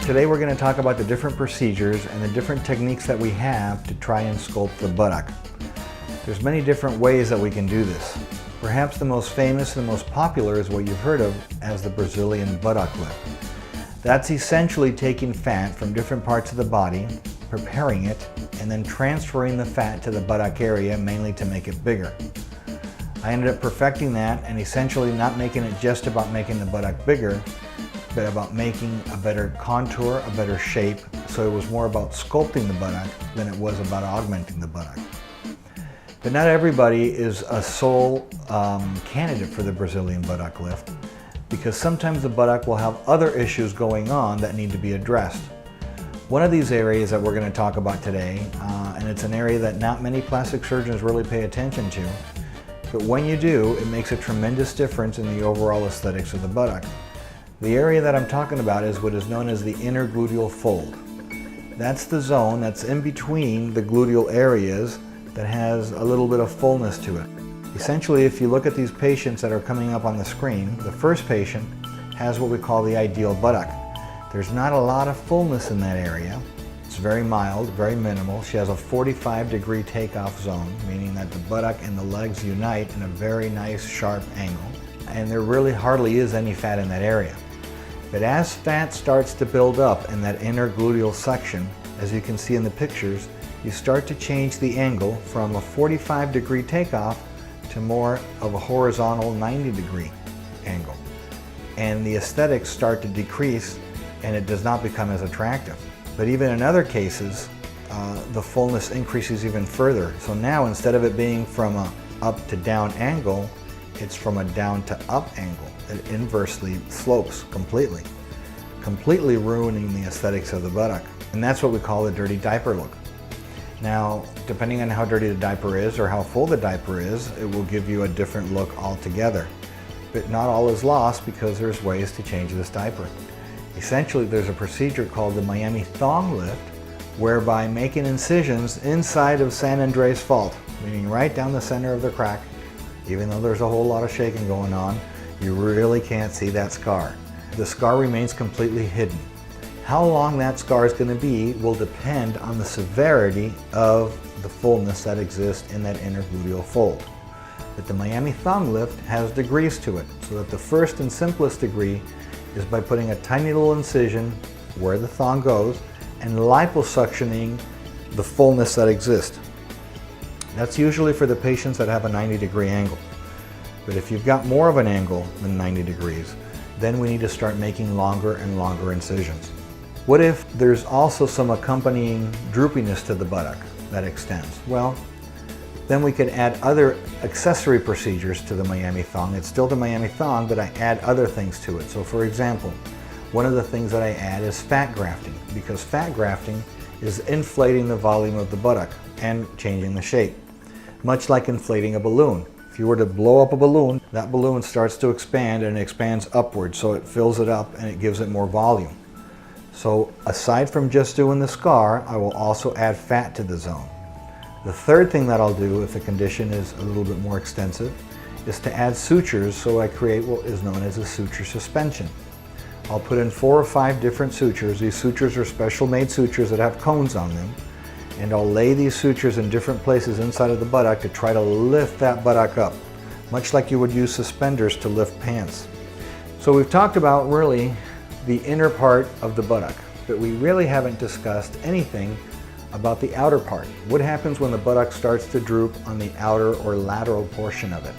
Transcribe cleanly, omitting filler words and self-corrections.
Today we're going to talk about the different procedures and the different techniques that we have to try and sculpt the buttock. There's many different ways that we can do this. Perhaps the most famous and the most popular is what you've heard of as the Brazilian buttock lift. That's essentially taking fat from different parts of the body, preparing it, and then transferring the fat to the buttock area, mainly to make it bigger. I ended up perfecting that and essentially not making it just about making the buttock bigger, but about making a better contour, a better shape, so it was more about sculpting the buttock than it was about augmenting the buttock. But not everybody is a sole candidate for the Brazilian buttock lift, because sometimes the buttock will have other issues going on that need to be addressed. One of these areas that we're going to talk about today, and it's an area that not many plastic surgeons really pay attention to, but when you do, it makes a tremendous difference in the overall aesthetics of the buttock. The area that I'm talking about is what is known as the inner gluteal fold. That's the zone that's in between the gluteal areas that has a little bit of fullness to it. Essentially, if you look at these patients that are coming up on the screen, the first patient has what we call the ideal buttock. There's not a lot of fullness in that area. It's very mild, very minimal. She has a 45-degree takeoff zone, meaning that the buttock and the legs unite in a very nice, sharp angle. And there really hardly is any fat in that area. But as fat starts to build up in that inner gluteal section, as you can see in the pictures, you start to change the angle from a 45-degree takeoff to more of a horizontal 90-degree angle. And the aesthetics start to decrease and it does not become as attractive. But even in other cases, the fullness increases even further. So now instead of it being from a up to down angle, it's from a down to up angle. It inversely slopes completely ruining the aesthetics of the buttock. And that's what we call the dirty diaper look. Now, depending on how dirty the diaper is or how full the diaper is, it will give you a different look altogether. But not all is lost, because there's ways to change this diaper. Essentially, there's a procedure called the Miami thong lift, whereby making incisions inside of San Andreas fault, meaning right down the center of the crack. Even though there's a whole lot of shaking going on, you really can't see that scar. The scar remains completely hidden. How long that scar is going to be will depend on the severity of the fullness that exists in that inner gluteal fold. But the Miami thong lift has degrees to it, so that the first and simplest degree is by putting a tiny little incision where the thong goes and liposuctioning the fullness that exists. That's usually for the patients that have a 90-degree angle. But if you've got more of an angle than 90 degrees, then we need to start making longer and longer incisions. What if there's also some accompanying droopiness to the buttock that extends? Well, then we could add other accessory procedures to the Miami thong. It's still the Miami thong, but I add other things to it. So for example, one of the things that I add is fat grafting, because fat grafting is inflating the volume of the buttock and changing the shape. Much like inflating a balloon. If you were to blow up a balloon, that balloon starts to expand and it expands upward, so it fills it up and it gives it more volume. So aside from just doing the scar, I will also add fat to the zone. The third thing that I'll do if the condition is a little bit more extensive is to add sutures, so I create what is known as a suture suspension. I'll put in 4 or 5 different sutures. These sutures are special made sutures that have cones on them. And I'll lay these sutures in different places inside of the buttock to try to lift that buttock up, much like you would use suspenders to lift pants. So we've talked about really the inner part of the buttock, but we really haven't discussed anything about the outer part. What happens when the buttock starts to droop on the outer or lateral portion of it?